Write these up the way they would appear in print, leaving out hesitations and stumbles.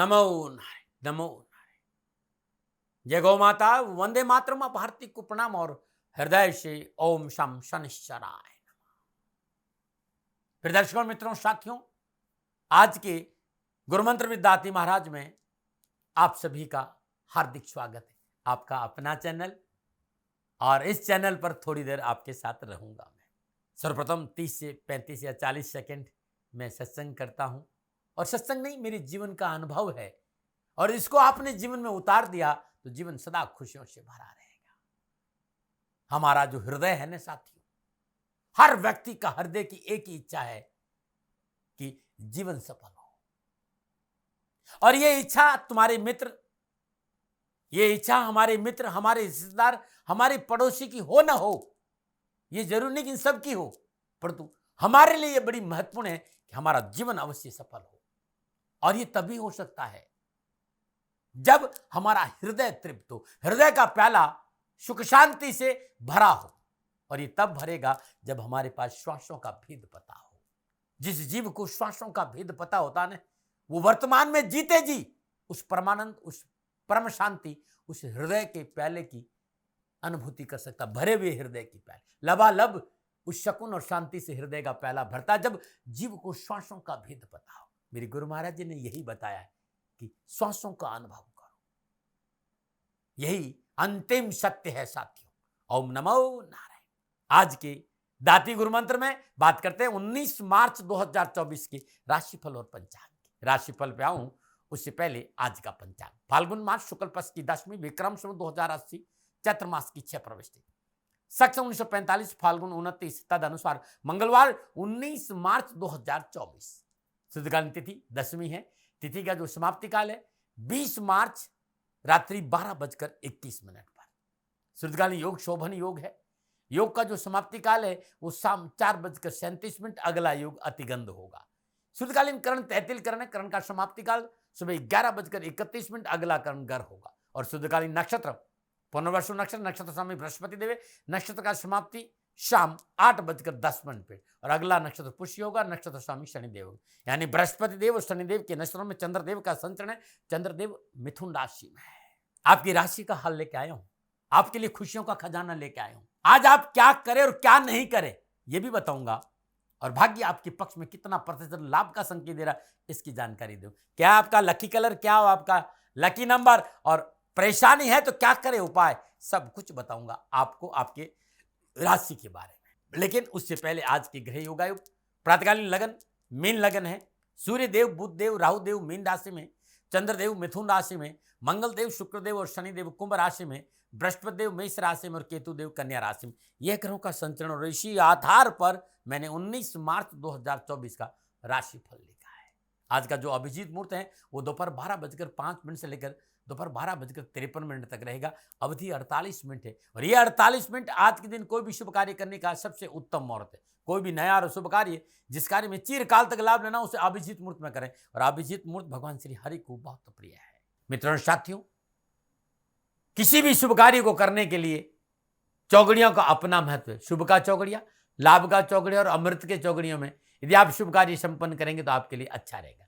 नमो नारायण, नमो नारायण। जय गौ माता, वंदे मातरम। भारती को प्रणाम और हृदय से ओम शम शनिश्चराय। फिर दर्शकों, मित्रों, साथियों, आज के गुरुमंत्र विद्यार्थी महाराज में आप सभी का हार्दिक स्वागत है। आपका अपना चैनल, और इस चैनल पर थोड़ी देर आपके साथ रहूंगा मैं। सर्वप्रथम 30 से 35 या 40 सेकंड मैं सत्संग करता हूं, और सत्संग नहीं, मेरे जीवन का अनुभव है, और इसको आपने जीवन में उतार दिया तो जीवन सदा खुशियों से भरा रहेगा। हमारा जो हृदय है ना साथियों, हर व्यक्ति का हृदय की एक ही इच्छा है कि जीवन सफल हो। और ये इच्छा तुम्हारे मित्र, ये इच्छा हमारे मित्र, हमारे रिश्तेदार, हमारे पड़ोसी की हो ना हो, ये जरूरी नहीं कि इन सब की हो, परंतु हमारे लिए ये बड़ी महत्वपूर्ण है कि हमारा जीवन अवश्य सफल हो। और ये तभी हो सकता है जब हमारा हृदय तृप्त हो, हृदय का प्याला सुख शांति से भरा हो। और ये तब भरेगा जब हमारे पास श्वासों का भेद पता हो। जिस जीव को श्वासों का भेद पता होता है, वो वर्तमान में जीते जी उस परमानंद, उस परम शांति, उस हृदय के प्याले की अनुभूति कर सकता। भरे हुए हृदय की प्याले, लबालब उस शकुन और शांति से हृदय का प्याला भरता जब जीव को श्वासों का भेद पता हो। मेरे गुरु महाराज जी ने यही बताया है कि श्वासों का अनुभव करो, यही अंतिम सत्य है साथियों। ओम नमो नारायण। आज के दाती गुरु मंत्र में बात करते हैं 19 मार्च 2024 के राशिफल और पंचांग की। राशिफल पे आऊं उससे पहले आज का पंचांग। फाल्गुन मास शुक्ल पक्ष की दशमी, विक्रम संवत 2080, चैत्र मास की 6 प्रविष्टि, सक 1945, फाल्गुन 29, तद अनुसार मंगलवार 19 मार्च 2024। शुद्धकालीन तिथि दशमी है। तिथि का जो समाप्ति काल है 20 मार्च रात्रि 12:21 पर। शुद्धकालीन योग शोभन योग है। योग का जो समाप्ति काल है वो शाम 4:37। अगला योग अतिगंध होगा। शुद्धकालीन करण तैतिल करण है। करण का समाप्ति काल सुबह 11:31। अगला करण गर होगा। और शुद्धकालीन नक्षत्र पुनर्वसु नक्षत्र, नक्षत्र स्वामी बृहस्पति देव। नक्षत्र का समाप्ति शाम 8:10 पे, और अगला नक्षत्र पुष्य होगा। नक्षत्र स्वामी शनिदेव, यानी बृहस्पति देव और शनिदेव के नक्षत्रों में चंद्रदेव का संचरण है। चंद्रदेव मिथुन राशि में है। आपकी राशि का हल लेके आया हूं, आपके लिए खुशियों का खजाना लेके आया हूं। आज आप क्या करें और क्या नहीं करें ये भी बताऊंगा, और भाग्य आपके पक्ष में कितना प्रतिशत लाभ का संकेत दे रहा इसकी जानकारी दूं। क्या आपका लकी कलर, क्या हो आपका लकी नंबर, और परेशानी है तो क्या करें उपाय, सब कुछ बताऊंगा आपको आपके राशि के बारे में। लेकिन उससे पहले आज के ग्रह योगायोग। प्रातकालीन लगन मीन लगन है। सूर्य देव, बुध देव, राहु देव मीन राशि में, चंद्रदेव मिथुन राशि में, मंगल देव, शुक्रदेव और शनिदेव कुंभ राशि में, बृहस्पति देव मेष राशि में और केतु देव कन्या राशि में। यह ग्रहों का संचरण, और इसी आधार पर मैंने 19 मार्च 2024 का राशिफल लिखा है। आज का जो अभिजीत मुहूर्त है वो दोपहर 12:05 से लेकर दोपहर 12:53 तक रहेगा। अवधि 48 मिनट है, और ये 48 मिनट आज के दिन कोई भी शुभ कार्य करने का सबसे उत्तम मुहूर्त है। कोई भी नया और शुभ कार्य, जिस कार्य में चिरकाल तक लाभ लेना, उसे अभिजीत मुहूर्त में करें। और अभिजीत मुहूर्त भगवान श्री हरि को बहुत प्रिय है। मित्रों साथियों, किसी भी शुभ कार्य को करने के लिए चौगड़ियों का अपना महत्व है। शुभ का चौगड़िया, लाभ का चौगड़िया और अमृत के चौगड़ियों में यदि आप शुभ कार्य संपन्न करेंगे तो आपके लिए अच्छा रहेगा।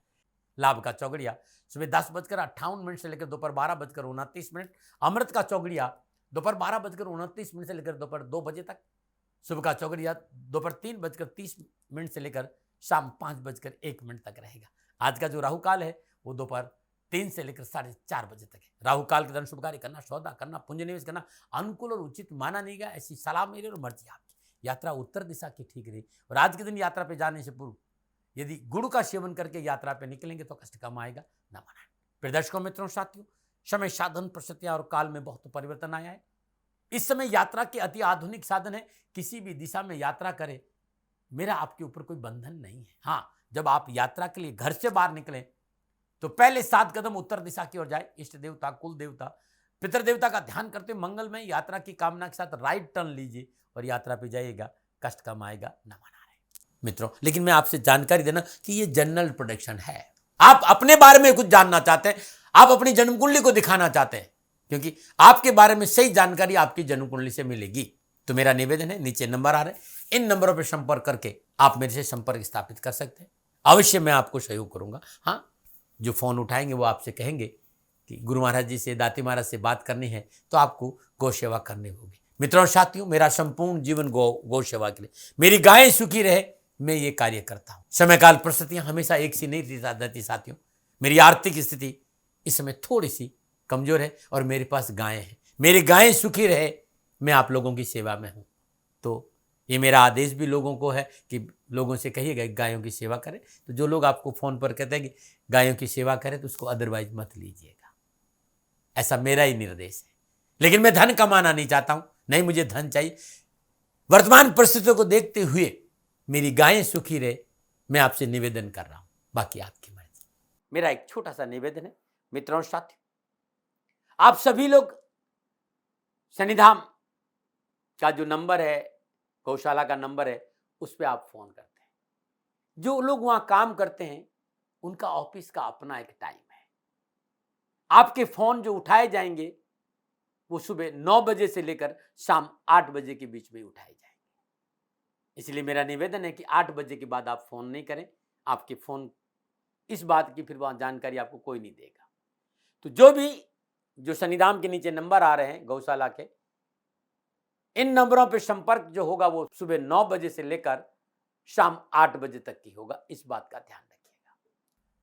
लाभ का चौगड़िया सुबह 10:58 से लेकर दोपहर 12:29। अमृत का चौगड़िया दोपहर 12:29 से लेकर दोपहर 2 बजे तक। शुभ का चौगड़िया दोपहर 3:30 से लेकर शाम 5:01 तक रहेगा। आज का जो राहु काल है वो दोपहर 3 से लेकर 4:30 बजे तक है। राहु काल के दौरान शुभ कार्य करना, सौदा करना, पूंज निवेश करना अनुकूल और उचित माना नहीं गया। ऐसी सलाह मेरी और मर्जी आपकी। यात्रा उत्तर दिशा की ठीक रही। और आज के दिन यात्रा पे जाने से पूर्व यदि गुड़ का सेवन करके यात्रा पे निकलेंगे तो कष्ट कम आएगा, न मनाएं। फिर दर्शकों, मित्रों, साथियों, समय, साधन, परिस्थितियां और काल में बहुत परिवर्तन आया है। इस समय यात्रा के अति आधुनिक साधन है। किसी भी दिशा में यात्रा करें, मेरा आपके ऊपर कोई बंधन नहीं है। हाँ, जब आप यात्रा के लिए घर से बाहर निकलें तो पहले 7 कदम उत्तर दिशा की ओर जाए। इष्ट देवता, कुल देवता, पितर देवता का ध्यान करते मंगल में यात्रा की कामना के साथ राइट टर्न लीजिए और यात्रा पे जाइएगा। कष्ट कम आएगा, न मना रहे। मित्रों, लेकिन मैं आपसे जानकारी देना कि ये जनरल प्रोडिक्शन है। आप अपने बारे में कुछ जानना चाहते हैं, आप अपनी जन्म कुंडली को दिखाना चाहते हैं, क्योंकि आपके बारे में सही जानकारी आपकी जन्म कुंडली से मिलेगी। तो मेरा निवेदन है, नीचे नंबर आ रहे हैं, इन नंबरों पर संपर्क करके आप मेरे से संपर्क स्थापित कर सकते हैं। अवश्य मैं आपको सहयोग करूंगा। हाँ, जो फ़ोन उठाएंगे वो आपसे कहेंगे कि गुरु महाराज जी से, दाती महाराज से बात करनी है तो आपको गौ सेवा करनी होगी। मित्रों और साथियों, मेरा संपूर्ण जीवन गौ सेवा के लिए, मेरी गायें सुखी रहे, मैं ये कार्य करता हूँ। समय काल परिस्थितियाँ हमेशा एक सी नहीं रहती साथियों। मेरी आर्थिक स्थिति इस समय थोड़ी सी कमजोर है और मेरे पास गायें हैं। मेरी गायें सुखी रहे, मैं आप लोगों की सेवा में हूँ। तो ये मेरा आदेश भी लोगों को है कि लोगों से कहिएगा गायों की सेवा करें। तो जो लोग आपको फ़ोन पर कहते हैं कि गायों की सेवा करें, तो उसको अदरवाइज मत लीजिएगा। ऐसा मेरा ही निर्देश है। लेकिन मैं धन कमाना नहीं चाहता हूँ, नहीं मुझे धन चाहिए। वर्तमान परिस्थितियों को देखते हुए मेरी गायें सुखी रहे, मैं आपसे निवेदन कर रहा हूँ, बाकी आपकी मर्जी। मेरा एक छोटा सा निवेदन है मित्रों और साथियों, आप सभी लोग शनिधाम का जो नंबर है, गौशाला का नंबर है, उस पर आप फोन करते हैं। जो लोग वहां काम करते हैं उनका ऑफिस का अपना एक टाइम है। आपके फोन जो उठाए जाएंगे वो सुबह 9 बजे से लेकर शाम 8 बजे के बीच में उठाए जाएंगे। इसलिए मेरा निवेदन है कि 8 बजे के बाद आप फोन नहीं करें। आपके फोन इस बात की फिर वहां जानकारी आपको कोई नहीं देगा। तो जो शनिधाम के नीचे नंबर आ रहे हैं गौशाला के, इन नंबरों पर संपर्क जो होगा वो सुबह 9 बजे से लेकर शाम 8 बजे तक की होगा। इस बात का ध्यान रखिएगा।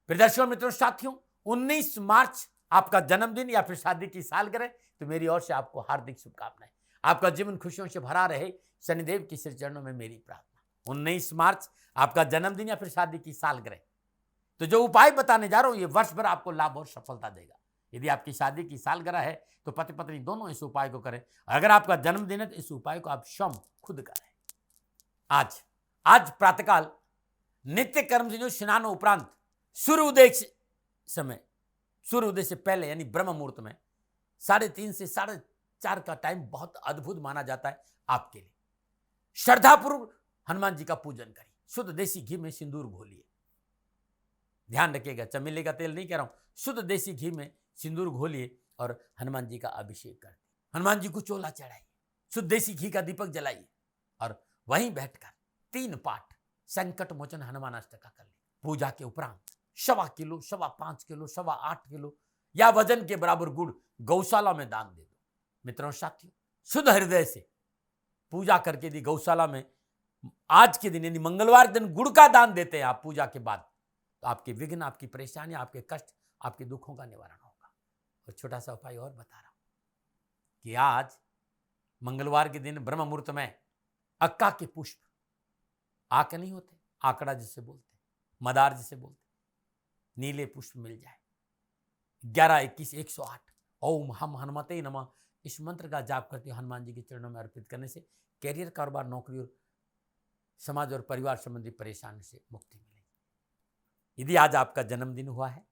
प्रदर्शन मित्रों साथियों, 19 मार्च आपका जन्मदिन या फिर शादी की सालगिरह, तो मेरी ओर से आपको हार्दिक शुभकामनाएं। आपका जीवन खुशियों से भरा रहे, शनिदेव की श्री चरणों में मेरी प्रार्थना। 19 मार्च आपका जन्मदिन या फिर शादी की सालगिरह, तो जो उपाय बताने जा रहा हूं ये वर्ष भर आपको लाभ और सफलता देगा। यदि आपकी शादी की सालगिरह है तो पति पत्नी दोनों इस उपाय को करें। अगर आपका जन्मदिन है तो इस उपाय को आप स्वयं खुद करें। आज प्रातःकाल नित्य कर्म से जो स्नान उपरांत सूर्योदय से पहले यानी ब्रह्म मुहूर्त में 3:30 से 4:30 का टाइम बहुत अद्भुत माना जाता है आपके लिए। श्रद्धापूर्वक हनुमान जी का पूजन करिए। शुद्ध देसी घी में सिंदूर घोलिए। ध्यान रखिएगा, चमेली का तेल नहीं कह रहा हूं, शुद्ध देसी घी में सिंदूर घोलिए और हनुमान जी का अभिषेक करिए। हनुमान जी को चोला चढ़ाइए, शुद्ध देसी घी का दीपक जलाइए और वहीं बैठकर 3 पाठ संकट मोचन हनुमान अष्टक का कर लीजिए। पूजा के उपरांत 1.25 किलो, 5.25 किलो, 8.25 किलो या वजन के बराबर गुड़ गौशाला में दान दे दो। मित्रों साथियों, शुद्ध हृदय से पूजा करके यदि गौशाला में आज के दिन यानी मंगलवार के दिन गुड़ का दान देते हैं आप पूजा के बाद, तो आपके विघ्न, आपकी परेशानी, आपके कष्ट, आपके दुखों का निवारण होगा। और छोटा सा उपाय और बता रहा हूं कि आज मंगलवार के दिन ब्रह्म मुहूर्त में अक्का के पुष्प, आके नहीं होते, आंकड़ा जिसे बोलते, मदार जिसे बोलते, नीले पुष्प मिल जाए। 11 21 108 ओम हम हनुमते नमः, इस मंत्र का जाप करते हुए हनुमान जी के चरणों में अर्पित करने से कैरियर, कारोबार, नौकरी और समाज और परिवार संबंधी परेशानी से मुक्ति मिलेगी। यदि आज आपका जन्मदिन हुआ है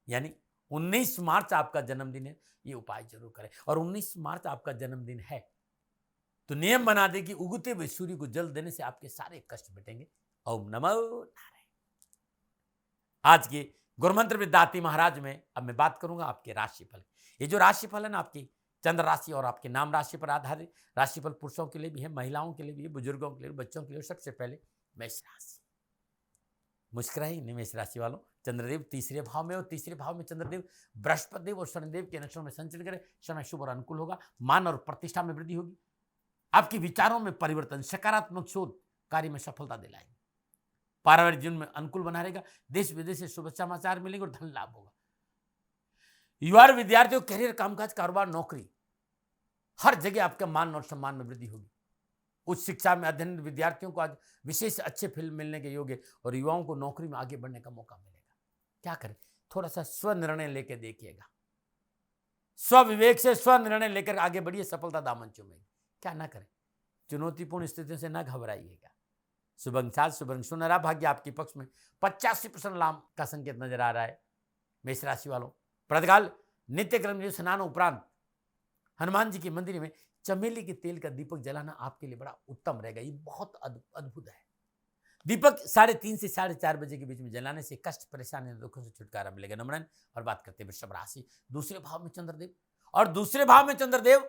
यानी 19 मार्च आपका जन्मदिन है, ये उपाय जरूर करें। और 19 मार्च आपका जन्मदिन है तो नियम बना दे कि उगते हुए सूर्य को जल देने से आपके सारे कष्ट मिटेंगे। ओम नमो नारायण। आज के गुरुमंत्र में दाती महाराज में अब मैं बात करूंगा आपके राशिफल। ये जो राशिफल है ना, आपकी चंद्र राशि और आपके नाम राशि पर आधारित राशिफल पुरुषों के लिए भी है, महिलाओं के लिए भी है, बुजुर्गों के लिए, बच्चों के लिए। सबसे पहले मेष राशि। मुस्कुराइए नहीं मेष राशि वालों, चंद्रदेव तीसरे भाव में और तीसरे भाव में चंद्रदेव बृहस्पति देव और शनिदेव के नक्षत्रों में संचरण करें। समय शुभ और अनुकूल होगा। मान और प्रतिष्ठा में वृद्धि होगी। आपके विचारों में परिवर्तन, सकारात्मक शोध कार्य में सफलता दिलाएंगे। पारिवारिक जीवन में अनुकूल बना रहेगा। देश विदेश से शुभ समाचार मिलेंगे और धन लाभ होगा। युवा विद्यार्थियों, करियर, कामकाज, कारोबार, नौकरी, हर जगह आपका मान और सम्मान में वृद्धि होगी। उच्च शिक्षा में अध्ययन विद्यार्थियों को आज विशेष अच्छे फल मिलने के योग्य और युवाओं को नौकरी में आगे बढ़ने का मौका मिलेगा। क्या करें, थोड़ा सा स्व निर्णय लेकर देखिएगा। स्व विवेक से स्व निर्णय लेकर आगे बढ़िए, सफलता दामन चूमेगी। क्या ना करें, चुनौतीपूर्ण स्थितियों से न घबराइएगा। शुभ अंक साल, शुभ रंग सुनहरा, भाग्य आपके पक्ष में। 85% लाभ का संकेत नजर आ रहा है मेष राशि वालों। प्रातःकाल नित्य क्रम स्नान उपरांत हनुमान जी के मंदिर में चमेली के तेल का दीपक जलाना आपके लिए बड़ा उत्तम रहेगा। ये बहुत अद्भुत है। दीपक 3:30 से 4:30 बजे के बीच में जलाने से कष्ट, परेशानी, दुखों से छुटकारा मिलेगा। नमन। और बात करते हैं वृषभ राशि। दूसरे भाव में चंद्रदेव और दूसरे भाव में चंद्रदेव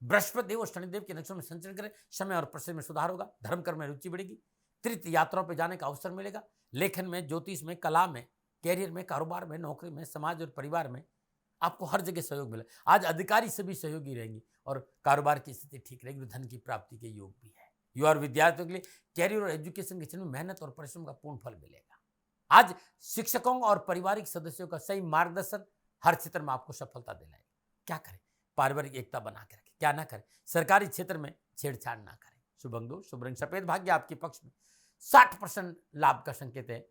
बृहस्पति देव और शनिदेव के नक्षत्रों में संचरण करें। समय और प्रश्न में सुधार होगा। धर्म कर्म में रुचि बढ़ेगी। तीर्थ यात्राओं पर जाने का अवसर मिलेगा। लेखन में, ज्योतिष में, कला में कैरियर में, कारोबार में, नौकरी में, समाज और परिवार में आपको हर जगह सहयोग मिले। आज अधिकारी सभी सहयोगी रहेंगे और कारोबार की स्थिति ठीक रहेगी, धन की प्राप्ति के योग भी है। युवा और विद्यार्थियों के लिए कैरियर और एजुकेशन के क्षेत्र में मेहनत और परिश्रम का पूर्ण फल मिलेगा। आज शिक्षकों और पारिवारिक सदस्यों का सही मार्गदर्शन हर क्षेत्र में आपको सफलता दिलाएगा। क्या करें? पारिवारिक एकता बना के रखें। क्या ना करें? सरकारी क्षेत्र में छेड़छाड़ ना करें। शुभ अंक 2, शुभ रंग सफेद, भाग्य आपके पक्ष में। 60% लाभ का संकेत है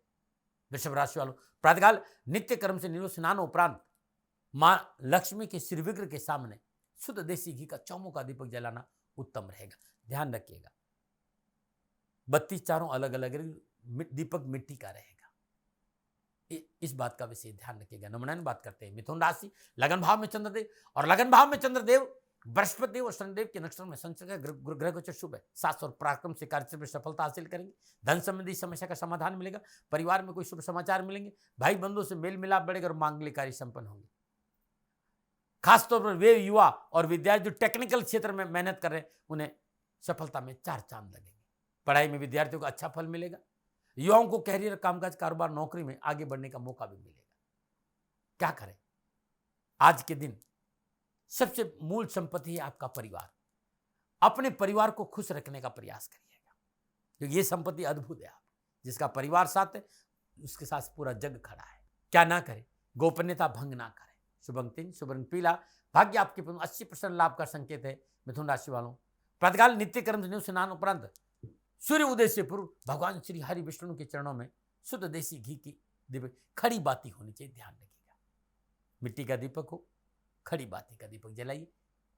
वृषभ राशि वालों। प्रातःकाल नित्य कर्म से निवृत्त स्नान उपरांत मां लक्ष्मी के श्री विग्रह के सामने शुद्ध देसी घी का चौमुखा दीपक जलाना उत्तम रहेगा। ध्यान रखिएगा, बत्ती चारों अलग अलग दीपक मिट्टी का रहेगा। इस बात का विशेष ध्यान रखिएगा। नमूनान बात करते हैं मिथुन राशि, लगन भाव में चंद्रदेव, और लगन भाव में चंद्रदेव बृहस्पति देव और शनिदेव के नक्षत्र में संचरण ग्रह गोचर शुभ है। साहस और पराक्रम से कार्य में सफलता हासिल करेंगे। धन संबंधी समस्या का समाधान मिलेगा। परिवार में कोई शुभ समाचार मिलेंगे। भाई बंधुओं से मेल मिलाप बढ़ेगा और मांगलिक कार्य संपन्न होंगे। खासतौर पर वे युवा और विद्यार्थी जो टेक्निकल क्षेत्र में मेहनत कर रहे हैं, उन्हें सफलता में 4 चांद लगेंगे। पढ़ाई में विद्यार्थियों को अच्छा फल मिलेगा। युवाओं को कैरियर, कामकाज, कारोबार, नौकरी में आगे बढ़ने का मौका भी मिलेगा। क्या करें? आज के दिन सबसे मूल संपत्ति है आपका परिवार। अपने परिवार को खुश रखने का प्रयास करिएगा, क्योंकि ये संपत्ति अद्भुत है। आप जिसका परिवार साथ है, उसके साथ पूरा जग खड़ा है। क्या ना करें? गोपनीयता भंग ना करें। शुभ अंक 3, शुभ रंग पीला, भाग्य आपके 80% लाभ का संकेत है मिथुन राशि वालों। प्रातःकाल नित्य कर्म से स्नान उपरांत सूर्य उदय से पूर्व भगवान श्री हरि विष्णु के चरणों में शुद्ध देसी घी की दीपक, खड़ी बाती होनी चाहिए। ध्यान रखिएगा, मिट्टी का दीपक हो, खड़ी बाती का दीपक जलाइए।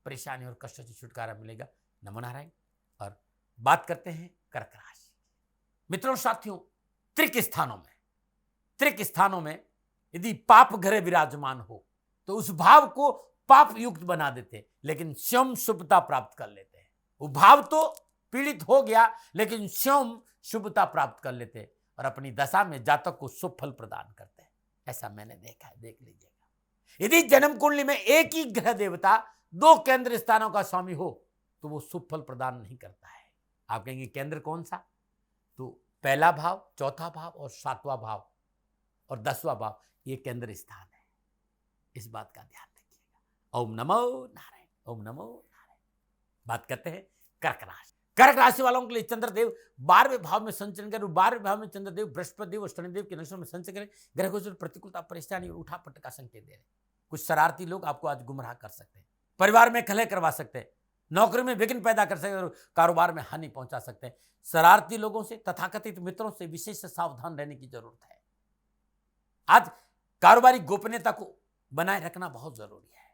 परेशानी और कष्ट से छुटकारा मिलेगा। नमो नारायण। और बात करते हैं कर्क राशि। मित्रों, साथियों, त्रिक स्थानों में यदि पाप ग्रह विराजमान हो तो उस भाव को पाप युक्त बना देते, लेकिन स्वयं शुभता प्राप्त कर लेते हैं। वो भाव तो पीड़ित हो गया, लेकिन स्वयं शुभता प्राप्त कर लेते और अपनी दशा में जातक को शुभ फल प्रदान करते हैं। ऐसा मैंने देखा है, देख लीजिएगा। यदि जन्म कुंडली में एक ही ग्रह देवता 2 केंद्र स्थानों का स्वामी हो तो वो शुभ फल प्रदान नहीं करता है। आप कहेंगे केंद्र कौन सा? तो पहला भाव, चौथा भाव और 7वां भाव और 10वां भाव, ये केंद्र स्थान है। इस बात का ध्यान रखिएगा। ओम नमो नारायण, ओम नमो नारायण। बात करते हैं कर्क राशि। कर्क राशि वालों के लिए चंद्रदेव 12वें भाव में संचरण करें। 12वें भाव में चंद्रदेव बृहस्पति देव और शनिदेव के नक्षत्र में संचरण करें। ग्रह गोचर प्रतिकूलता, परेशानी और उठापट का संकेत दे रहे हैं। कुछ शरारती लोग आपको आज गुमराह कर सकते हैं, परिवार में कलह करवा सकते हैं, नौकरी में विघ्न पैदा कर सकते हैं और कारोबार में हानि पहुंचा सकते हैं। शरारती लोगों से, तथाकथित मित्रों से विशेष सावधान रहने की जरूरत है। आज कारोबारी गोपनीयता को बनाए रखना बहुत जरूरी है।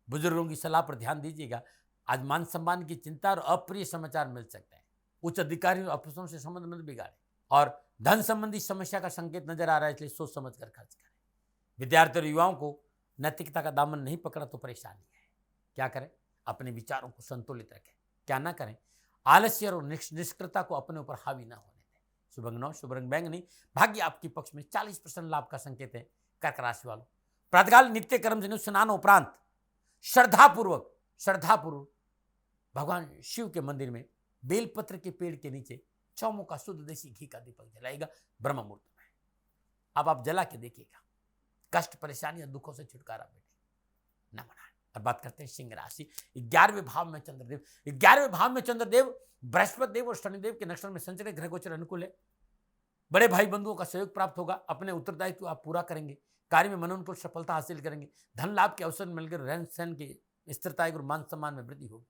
बुजुर्गों की सलाह पर ध्यान दीजिएगा। आज मान सम्मान की चिंता और अप्रिय समाचार मिल सकते हैं। उच्च अधिकारियों और अफसरों से संबंध मत बिगाड़े। और धन संबंधी समस्या का संकेत नजर आ रहा है, इसलिए सोच समझ कर खर्च करें। विद्यार्थी और युवाओं को नैतिकता का दामन नहीं पकड़ा तो परेशानी है। क्या करें? अपने विचारों को संतुलित रखें। क्या ना करें? आलस्य और निष्क्रियता को अपने ऊपर हावी ना होने दें। शुभ अंक 9, शुभ रंग बैंगनी, भाग्य आपके पक्ष में। 40% लाभ का संकेत है कर्क राशि वालों। प्रातःकाल नित्य कर्म से स्नान उपरांत श्रद्धापूर्वक भगवान शिव के मंदिर में बेलपत्र के पेड़ के नीचे चौमुखा शुद्ध देसी घी का दीपक जलाएगा ब्रह्म मुहूर्त में। अब आप जला के देखिएगा, कष्ट, परेशानी और दुखों से छुटकारा मिलेगा। नमन। और बात करते हैं सिंह राशि। 11वें भाव में चंद्रदेव, 11वें भाव में चंद्रदेव बृहस्पति देव और शनिदेव के नक्षत्र में संचरण, ग्रह गोचर अनुकूल है। बड़े भाई बंधुओं का सहयोग प्राप्त होगा। अपने उत्तरदायित्व आप पूरा करेंगे। कार्य में मनोनुकूल सफलता हासिल करेंगे। धन लाभ के अवसर मिलकर रहन सहन की स्थिरता और मान सम्मान में वृद्धि होगी।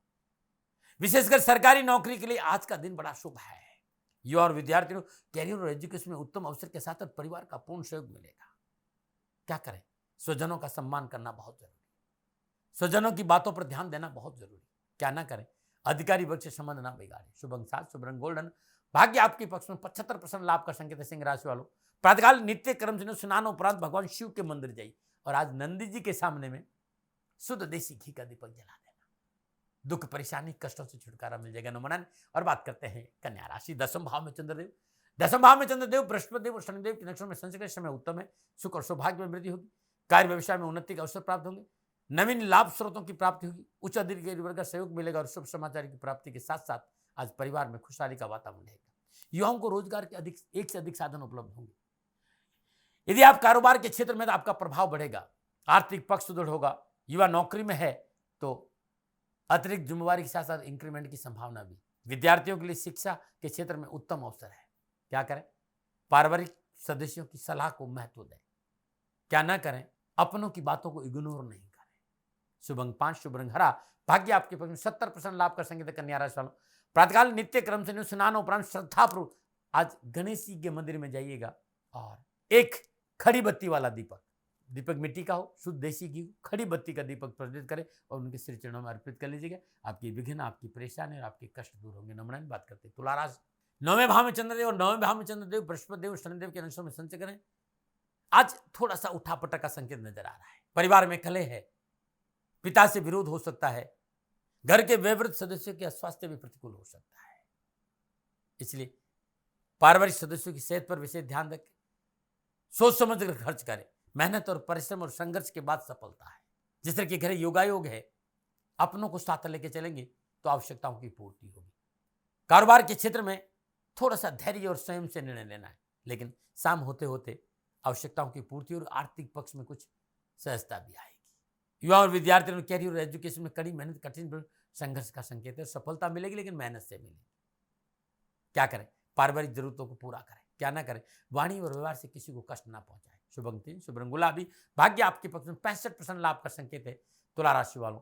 विशेषकर सरकारी नौकरी के लिए आज का दिन बड़ा शुभ है। युवा और विद्यार्थियों को कैरियर और एजुकेशन में उत्तम अवसर के साथ परिवार का पूर्ण सहयोग मिलेगा। क्या करें? स्वजनों का सम्मान करना बहुत जरूरी है। स्वजनों की बातों पर ध्यान देना बहुत जरूरी। क्या ना करें? अधिकारी वर्ग से संबंध ना बिगाड़े। शुभ अंक 7, शुभ रंग गोल्डन, भाग्य आपके पक्ष में। 75% लाभ का संकेत है सिंह राशि वालों। प्रातःकाल नित्य कर्म से स्नान उपरांत भगवान शिव के मंदिर जाइए और आज नंदी जी के सामने में शुद्ध देसी घी का दीपक जला देना। दुख, परेशानी, कष्टों से छुटकारा मिल जाएगा। नमन। और बात करते हैं कन्या राशि। 10वें भाव में चंद्रदेव, 10वें भाव में चंद्रदेव बृहस्पति देव और शनिदेव के नक्षत्र में संचरण, समय उत्तम है। सुख और सौभाग्य में वृद्धि होगी। कार्य व्यवसाय में उन्नति का अवसर प्राप्त होंगे। नवीन लाभ स्रोतों की प्राप्ति होगी। उच्च अधिकारी वर्ग का सहयोग मिलेगा और शुभ समाचार की प्राप्ति के साथ साथ आज परिवार में खुशहाली का वातावरण रहेगा। युवाओं को रोजगार के एक से अधिक साधन उपलब्ध होंगे। यदि आप कारोबार के क्षेत्र में तो आपका प्रभाव बढ़ेगा, आर्थिक पक्ष सुदृढ़ होगा। युवा नौकरी में है तो अतिरिक्त जिम्मेवारी के साथ साथ इंक्रीमेंट की संभावना भी। विद्यार्थियों के लिए शिक्षा के क्षेत्र में उत्तम अवसर है। क्या करें? पारिवारिक सदस्यों की सलाह को महत्व दें। क्या ना करें? अपनों की बातों को इग्नोर नहीं करें। शुभ अंक 5, शुभ रंग हरा, भाग्य आपके पक्ष में। 70% लाभ कर संकेत कन्या राशि वालों। प्रातःकाल नित्य क्रम से स्नान उपरांत श्रद्धापूर्वक आज गणेश जी के मंदिर में जाइएगा और एक खड़ी बत्ती वाला दीपक मिट्टी का हो, शुद्ध देसी घी, खड़ी बत्ती का दीपक प्रज्वलित करें और उनके श्री चरणों में अर्पित कर लीजिएगा। आपकी विघ्न, आपकी परेशानी और आपके कष्ट दूर होंगे। नमन। बात करते हैं तुला राशि। 9वें भाव में चंद्रदेव और 9वें भाव में चंद्रदेव बृहस्पति देव और शनिदेव के अंशों में संचय करें। आज थोड़ा सा उठापटक का संकेत नजर आ रहा है। परिवार में कलह है, पिता से विरोध हो सकता है, घर के वयोवृद्ध सदस्यों के स्वास्थ्य भी प्रतिकूल हो सकता है। इसलिए पारिवारिक सदस्यों की सेहत पर विशेष ध्यान रखें, सोच समझ कर खर्च करें। मेहनत और परिश्रम और संघर्ष के बाद सफलता है। जिस तरह के घर योगायोग है, अपनों को साथ लेके चलेंगे तो आवश्यकताओं की पूर्ति होगी। कारोबार के क्षेत्र में थोड़ा सा धैर्य और संयम से निर्णय लेना है, लेकिन शाम होते होते आवश्यकताओं की पूर्ति और आर्थिक पक्ष में कुछ सहजता भी आएगी। युवा और विद्यार्थियों कैरियर और एजुकेशन में कड़ी मेहनत, कठिन संघर्ष का संकेत है। सफलता मिलेगी लेकिन मेहनत से मिलेगी। क्या करें? पारिवारिक जरूरतों को पूरा करें। क्या ना करें? वाणी और व्यवहार से किसी को कष्ट ना पहुंचाए। शुभ अंक 3, शुभ रंग गुलाबी, भाग्य आपके पक्ष में। 65% लाभ का संकेत है तुला राशि वालों।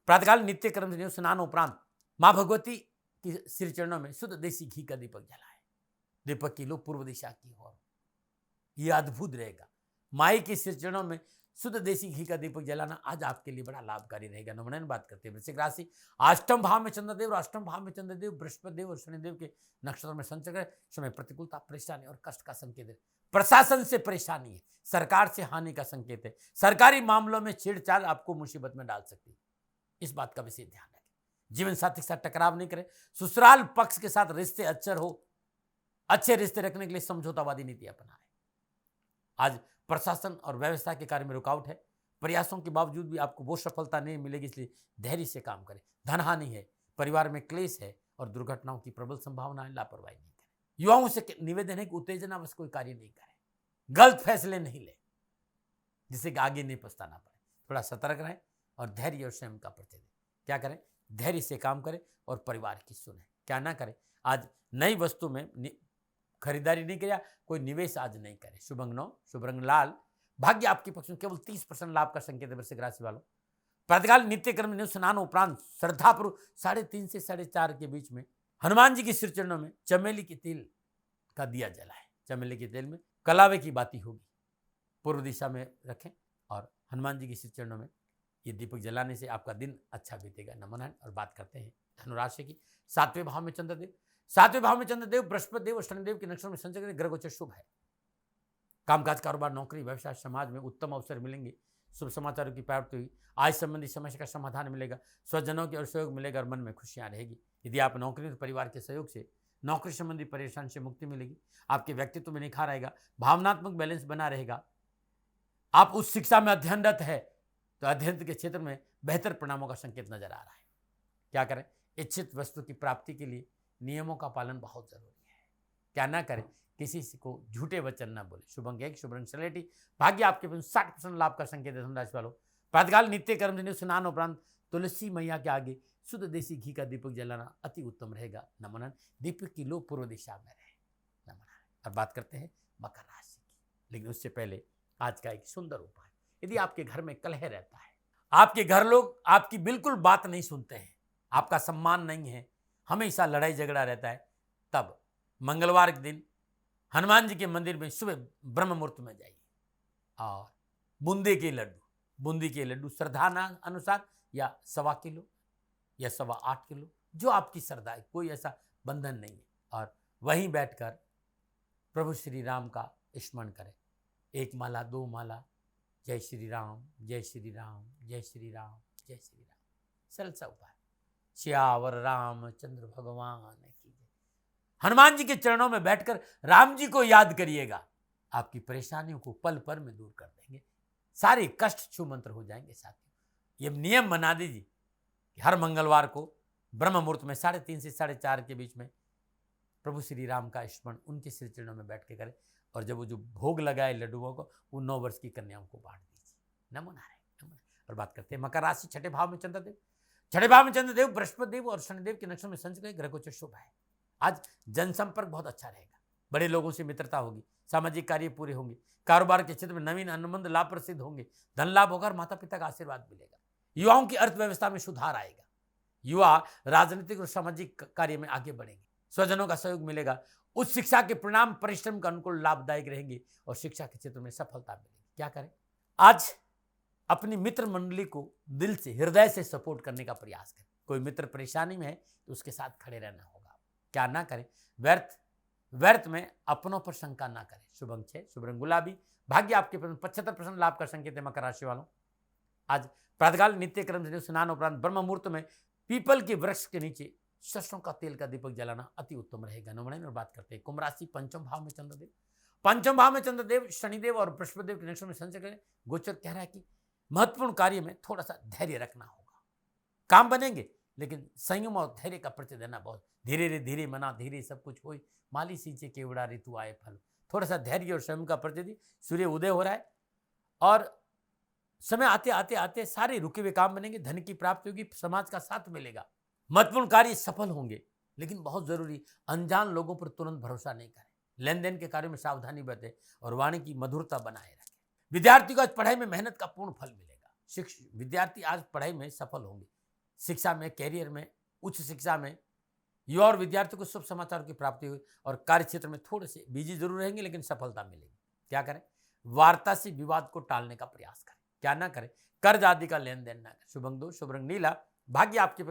प्रातःकाल नित्य कर्म से स्नान उपरांत मां भगवती की श्री चरणों में शुद्ध देसी घी का दीपक जलाए। दीपक की लो पूर्व दिशा की ओर, यह अद्भुत रहेगा। माई के श्री चरणों में शुद्ध देसी घी का दीपक जलाना आज आपके लिए बड़ा लाभकारी रहेगा। नमन। बात करते हैं वृश्चिक राशि। अष्टम भाव में चंद्रदेव और अष्टम भाव में चंद्रदेव बृहस्पति देव और शनिदेव के नक्षत्र में संचय करें। समय प्रतिकूलता, परेशानी और कष्ट का संकेत है। प्रशासन से परेशानी है, सरकार से हानि का संकेत है। सरकारी मामलों में छेड़छाड़ आपको मुसीबत में डाल सकती है, इस बात का विशेष ध्यान रखें। जीवन साथी के साथ टकराव नहीं करें। ससुराल पक्ष के साथ रिश्ते अच्छे रिश्ते रखने के लिए समझौतावादी नीति अपनाएं। आज प्रशासन और व्यवस्था के कार्य में रुकावट है। प्रयासों के बावजूद भी आपको वो सफलता नहीं मिलेगी, इसलिए धैर्य से काम करें। धन हानि है, परिवार में क्लेश है और दुर्घटनाओं की प्रबल संभावना है। लापरवाही नहीं करें। युवाओं से निवेदन है कि उत्तेजनावश कोई कार्य नहीं करें, गलत फैसले नहीं लें, जिससे कि आगे नहीं पछताना पड़े। थोड़ा सतर्क रहें और धैर्य और संयम का परिचय दें। क्या करें? धैर्य से काम करें और परिवार की सुनें। क्या ना करें? आज नई वस्तु में खरीदारी नहीं किया, कोई निवेश आज नहीं करे। शुभ अंक 9, शुभ रंग लाल, भाग्य आपके पक्ष में। केवल 30% लाभ का संकेत है वृश्चिक राशि वालों। प्रातःकाल नित्य कर्म स्नान उपरांत श्रद्धापूर्वक 3:30 से 4:30 के बीच में हनुमान जी के श्री चरणों में चमेली के तेल का दिया जलाए। चमेली के तेल में कलावे की बाती होगी, पूर्व दिशा में रखें और हनुमान जी के श्री चरणों में ये दीपक जलाने से आपका दिन अच्छा बीतेगा। नमन। और बात करते हैं धनुराशि की। 7वें भाव में चंद्रदेव, 7वें भाव में चंद्रदेव बृहस्पति देव और शनिदेव के नक्षत्र में संचय करें। ग्रह गोचर शुभ है। कामकाज, कारोबार, नौकरी, व्यवसाय, समाज में उत्तम अवसर मिलेंगे। शुभ समाचारों की प्राप्ति हुई। आय संबंधी समस्या का समाधान मिलेगा। स्वजनों के और सहयोग मिलेगा और मन में खुशियां रहेगी। यदि आप नौकरी तो परिवार के सहयोग से नौकरी संबंधी परेशानी से मुक्ति मिलेगी। आपके व्यक्तित्व में निखार आएगा। भावनात्मक बैलेंस बना रहेगा। आप उस शिक्षा में अध्ययनरत है तो अध्ययन के क्षेत्र में बेहतर परिणामों का संकेत नजर आ रहा है। क्या करें? इच्छित वस्तु की प्राप्ति के लिए नियमों का पालन बहुत जरूरी है। क्या ना करें? किसी को झूठे वचन ना बोले। शुभ अंक 1, शुभ रंग सलेटी, भाग्य आपके 60% लाभ का संकेत है। धनुराशि वालों, प्रातःकाल नित्य कर्म से स्नान उपरांत तुलसी मैया के आगे शुद्ध देसी घी का दीपक जलाना अति उत्तम रहेगा। नमन। दीपक की लो पूर्व दिशा में रहे। नमन। अब बात करते हैं मकर राशि की, लेकिन उससे पहले आज का एक सुंदर उपाय। यदि आपके घर में कलह रहता है, आपके घर लोग आपकी बिल्कुल बात नहीं सुनते हैं, आपका सम्मान नहीं है, हमेशा लड़ाई झगड़ा रहता है, तब मंगलवार के दिन हनुमान जी के मंदिर में सुबह ब्रह्म मुहूर्त में जाइए और बूंदी के लड्डू श्रद्धा अनुसार या 1.25 किलो या 8.25 किलो, जो आपकी श्रद्धा है, कोई ऐसा बंधन नहीं है, और वहीं बैठकर प्रभु श्री राम का स्मरण करें। 1 माला, 2 माला, जय श्री राम, जय श्री राम, जय श्री राम, जय श्री राम। सरल सा उपाय। श्यावर रामचंद्र भगवान की जय। हनुमान जी के चरणों में बैठकर राम जी को याद करिएगा, आपकी परेशानियों को पल भर में दूर कर देंगे, सारे कष्ट छू मंत्र हो जाएंगे। साथियों, ये नियम बना दीजिए कि हर मंगलवार को ब्रह्म मुहूर्त में 3:30 से 4:30 के बीच में प्रभु श्री राम का स्मरण उनके श्री चरणों में बैठ के करें। और जब वो जो भोग लगाए लड्डुओं को, वो 9 वर्ष की कन्याओं को बांट दीजिए। नमो नारायण। और बात करते हैं मकर राशि, छठे भाव में चंद्रदेव। छठे भाव में चंद्रदेव, बृहस्पति देव और शनिदेव के नक्षत्र में संचय ग्रह को शुभ है। आज जनसंपर्क बहुत अच्छा रहेगा, बड़े लोगों से मित्रता होगी, सामाजिक कार्य पूरे होंगे, कारोबार के क्षेत्र में नवीन अनुबंध लाभ प्रसिद्ध होंगे, धन लाभ होगा, माता पिता का आशीर्वाद मिलेगा। युवाओं की अर्थव्यवस्था में सुधार आएगा, युवा राजनीतिक और सामाजिक कार्य में आगे बढ़ेंगे, स्वजनों का सहयोग मिलेगा, उच्च शिक्षा के परिणाम परिश्रम के अनुकूल लाभदायक रहेंगे और शिक्षा के क्षेत्र में सफलता मिलेगी। क्या करें? आज अपनी मित्र मंडली को दिल से, हृदय से सपोर्ट करने का प्रयास करें। कोई मित्र परेशानी में है तो उसके साथ खड़े रहना होगा। क्या ना करें? व्यर्थ में अपनों पर शंका ना करें। शुभ अंक 6, शुभ रंग गुलाबी, भाग्य आपके 75% लाभ का संकेत है। मकर राशि वालों, आज प्रातःकाल नित्य क्रम से स्नान उपरांत ब्रह्म मुहूर्त में पीपल के वृक्ष के नीचे सरसों का तेल का दीपक जलाना अति उत्तम रहेगा। नमन। और बात करते हैं कुंभ राशि, पंचम भाव में चंद्रदेव। पंचम भाव में चंद्रदेव, शनिदेव और बृहस्पति देव के नक्षत्र में संचय करें। गोचर कह रहा है कि महत्वपूर्ण कार्य में थोड़ा सा धैर्य रखना होगा। काम बनेंगे, लेकिन संयम और धैर्य का परिचय देना बहुत। धीरे धीरे मना धीरे सब कुछ हो, माली सींचे केवड़ा ऋतु आए फल। थोड़ा सा धैर्य और संयम का परिचय दी। सूर्य उदय हो रहा है और समय आते आते आते सारे रुके हुए काम बनेंगे, धन की प्राप्ति होगी, समाज का साथ मिलेगा, महत्वपूर्ण कार्य सफल होंगे। लेकिन बहुत जरूरी, अनजान लोगों पर तुरंत भरोसा नहीं करें। लेन देन के कार्यों में सावधानी बरतें और वाणी की मधुरता बनाए रखें। विद्यार्थी को आज पढ़ाई में मेहनत का पूर्ण फल मिलेगा। विद्यार्थी आज पढ़ाई में सफल होंगे, शिक्षा में, कैरियर में, उच्च शिक्षा में। युवा और विद्यार्थी को शुभ समाचार की प्राप्ति हुई और कार्य क्षेत्र में थोड़े से बिजी जरूर रहेंगे, लेकिन सफलता मिलेगी। क्या करें? वार्ता से विवाद को टालने का प्रयास करें। क्या ना करें? कर्ज आदि का लेन देन ना करें। शुभ अंक 2, शुभ रंग नीला, भाग्य आपके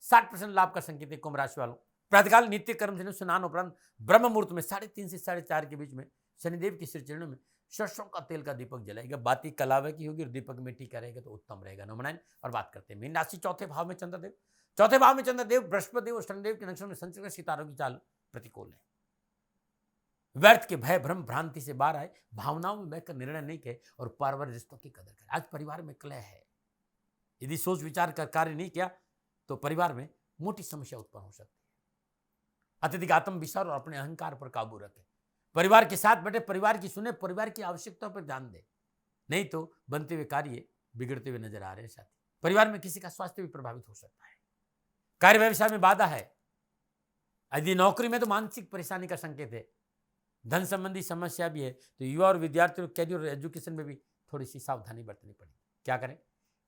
60% लाभ का संकेत है। कुंभ राशि वालों, प्रातःकाल नित्य कर्म से स्नान उपरांत ब्रह्म मुहूर्त में 3:30 से 4:30 के बीच में शनिदेव के श्री चरणों में सरसों का तेल का दीपक जलाएगा। बाती कलावे की होगी और दीपक मिट्टी का रहेगा तो उत्तम रहेगा। नमन। और बात करते हैं मीन राशि, चौथे भाव में चंद्रदेव। चौथे भाव में चंद्रदेव, बृहस्पति और शनिदेव के नक्षत्र में संचय, सितारों की चाल प्रतिकूल है। व्यर्थ के भय भ्रम भ्रांति से बाहर आए, भावनाओं में बहकर निर्णय नहीं किए और पारिवारिक रिश्तों की कदर करें। आज परिवार में कलह है, यदि सोच विचार कर कार्य नहीं किया तो परिवार में मोटी समस्या उत्पन्न हो सकती है। अत्यधिक आत्मविश्वास और अपने अहंकार पर काबू रखें। परिवार के साथ बैठे, परिवार की सुने, परिवार की आवश्यकताओं पर ध्यान दें, नहीं तो बनते हुए कार्य बिगड़ते हुए नजर आ रहे हैं। साथी, परिवार में किसी का स्वास्थ्य भी प्रभावित हो सकता है। कार्य व्यवसाय में बाधा है। यदि नौकरी में तो मानसिक परेशानी का संकेत है। धन संबंधी समस्या भी है, तो युवा और विद्यार्थियों को कैरियर और एजुकेशन में भी थोड़ी सी सावधानी बरतनी पड़ेगी। क्या करें?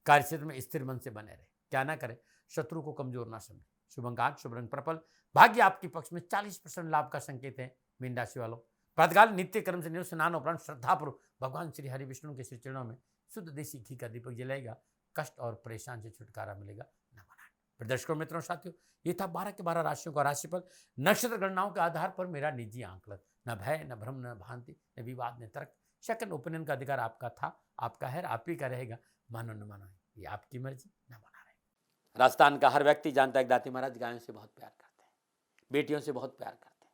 कार्य क्षेत्र में स्थिर मन से बने रहे। क्या ना करें? शत्रु को कमजोर ना समझे। शुभ अंक 8, शुभ रंग पर्पल, भाग्य आपके पक्ष में 40% लाभ का संकेत है। मीन राशि वालों, प्रातःकाल नित्य कर्म से स्नान उपरांत श्रद्धापूर्वक भगवान श्री हरि विष्णु के श्री चरणों में शुद्ध देसी घी का दीपक जलाएगा। कष्ट और परेशान से छुटकारा मिलेगा। नमन। दर्शकों मित्रों साथियों, ये था 12 के 12 राशियों का राशिफल। नक्षत्र गणनाओं के आधार पर मेरा निजी आंकलन। न भय, न भ्रम, न भ्रांति, न विवाद, न तर्क। सेकंड ओपिनियन का अधिकार आपका था, आपका है, आप ही का रहेगा। मानो न मानो, ये आपकी मर्जी। न माना रहे। राजस्थान का हर व्यक्ति जानता है दाती महाराज गायों से बहुत प्यार करते हैं, बेटियों से बहुत प्यार करते हैं।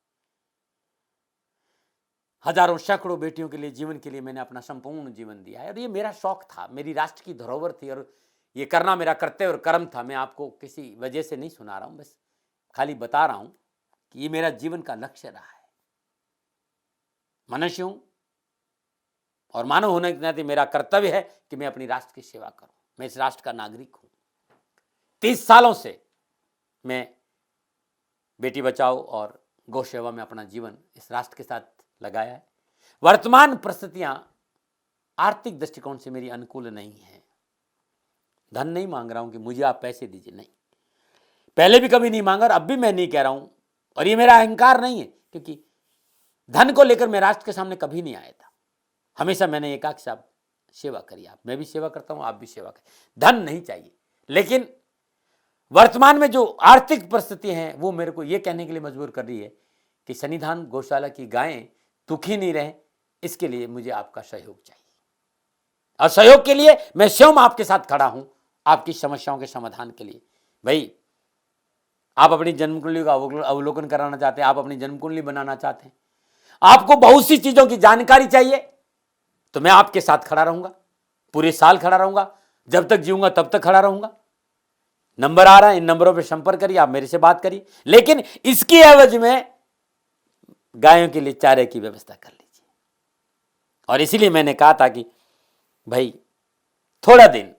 हजारों सैकड़ों बेटियों के लिए, जीवन के लिए मैंने अपना संपूर्ण जीवन दिया है और ये मेरा शौक था, मेरी राष्ट्र की धरोहर थी और ये करना मेरा कर्तव्य और कर्म था। मैं आपको किसी वजह से नहीं सुना रहा हूं, बस खाली बता रहा हूं कि ये मेरा जीवन का लक्ष्य रहा है। मनुष्य हूं और मानव होने के नाते मेरा कर्तव्य है कि मैं अपनी राष्ट्र की सेवा करूं। मैं इस राष्ट्र का नागरिक हूं। 30 सालों से मैं बेटी बचाओ और गौ सेवा में अपना जीवन इस राष्ट्र के साथ लगाया है। वर्तमान परिस्थितियां आर्थिक दृष्टिकोण से मेरी अनुकूल नहीं है। धन नहीं मांग रहा हूं कि मुझे आप पैसे दीजिए, नहीं, पहले भी कभी नहीं मांगा और अब भी मैं नहीं कह रहा हूं। और ये मेरा अहंकार नहीं है, क्योंकि धन को लेकर मैं राष्ट्र के सामने कभी नहीं आया था। हमेशा मैंने ये कहा कि साहब सेवा करिए आप, मैं भी सेवा करता हूं, आप भी सेवा करें। धन नहीं चाहिए, लेकिन वर्तमान में जो आर्थिक परिस्थिति हैं वो मेरे को ये कहने के लिए मजबूर कर रही है कि सन्निधान गौशाला की गायें दुखी नहीं रहे, इसके लिए मुझे आपका सहयोग चाहिए। और सहयोग के लिए मैं स्वयं आपके साथ खड़ा हूं, आपकी समस्याओं के समाधान के लिए। भाई, आप अपनी जन्म कुंडली का अवलोकन कराना चाहते हैं, आप अपनी जन्म कुंडली बनाना चाहते हैं, आपको बहुत सी चीजों की जानकारी चाहिए, तो मैं आपके साथ खड़ा रहूंगा, पूरे साल खड़ा रहूंगा, जब तक जीऊंगा तब तक खड़ा रहूंगा। नंबर आ रहा है, इन नंबरों पर संपर्क करिए, आप मेरे से बात करिए, लेकिन इसकी एवज में गायों के लिए चारे की व्यवस्था कर लीजिए। और इसीलिए मैंने कहा था कि भाई थोड़ा दिन,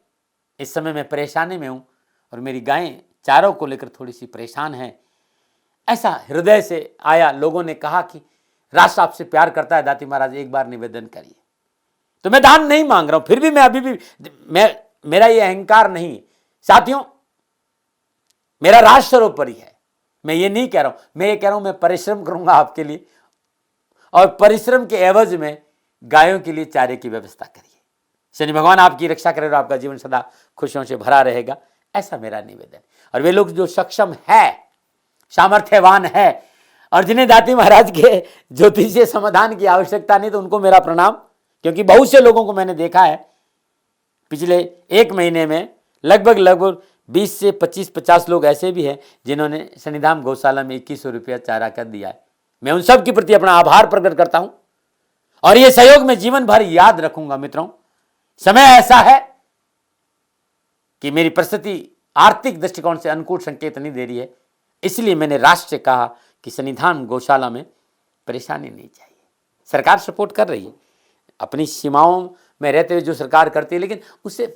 इस समय मैं परेशानी में हूँ और मेरी गायें चारों को लेकर थोड़ी सी परेशान है। ऐसा हृदय से आया, लोगों ने कहा कि राष्ट्र आपसे प्यार करता है दाती महाराज, एक बार निवेदन करिए। तो मैं दान नहीं मांग रहा हूं, फिर भी मैं अभी भी मेरा ये अहंकार नहीं है साथियों, मेरा राष्ट्र सर्वोपरि है। मैं ये नहीं कह रहा हूं, मैं ये कह रहा हूं मैं परिश्रम करूंगा आपके लिए, और परिश्रम के एवज में गायों के लिए चारे की व्यवस्था करिए। शनि भगवान आपकी रक्षा करे और आपका जीवन सदा खुशियों से भरा रहेगा, ऐसा मेरा निवेदन। और वे लोग जो सक्षम है, सामर्थ्यवान है, और जिन्हें दाती महाराज के ज्योतिषीय समाधान की आवश्यकता नहीं, तो उनको मेरा प्रणाम। क्योंकि बहुत से लोगों को मैंने देखा है पिछले एक महीने में, लगभग 20 से 25-50 लोग ऐसे भी हैं जिन्होंने शनिधाम गौशाला में 2100 रुपया चारा कर दिया है। मैं उन सब के प्रति अपना आभार प्रकट करता हूं और ये सहयोग मैं जीवन भर याद रखूंगा। मित्रों, समय ऐसा है कि मेरी परिस्थिति आर्थिक दृष्टिकोण से अनुकूल संकेत नहीं दे रही है, इसलिए मैंने राष्ट्र से कहा कि शनिधाम गौशाला में परेशानी नहीं चाहिए। सरकार सपोर्ट कर रही है, अपनी सीमाओं में रहते हुए जो सरकार करती है, लेकिन उससे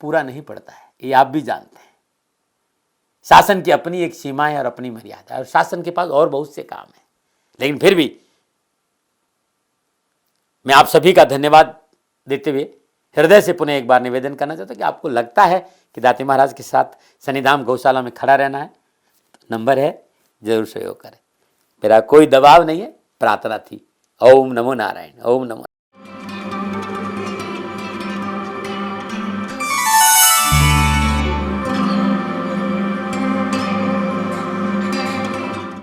पूरा नहीं पड़ता है, ये आप भी जानते हैं। शासन की अपनी एक सीमा है और अपनी मर्यादा है, और शासन के पास और बहुत से काम है। लेकिन फिर भी मैं आप सभी का धन्यवाद देते हुए हृदय से पुनः एक बार निवेदन करना चाहता हूं कि आपको लगता है कि दाती महाराज के साथ शनिधाम गौशाला में खड़ा रहना है, तो नंबर है, जरूर सहयोग करें। मेरा कोई दबाव नहीं है, प्रार्थना थी। ओम नमो नारायण। ओम नमो।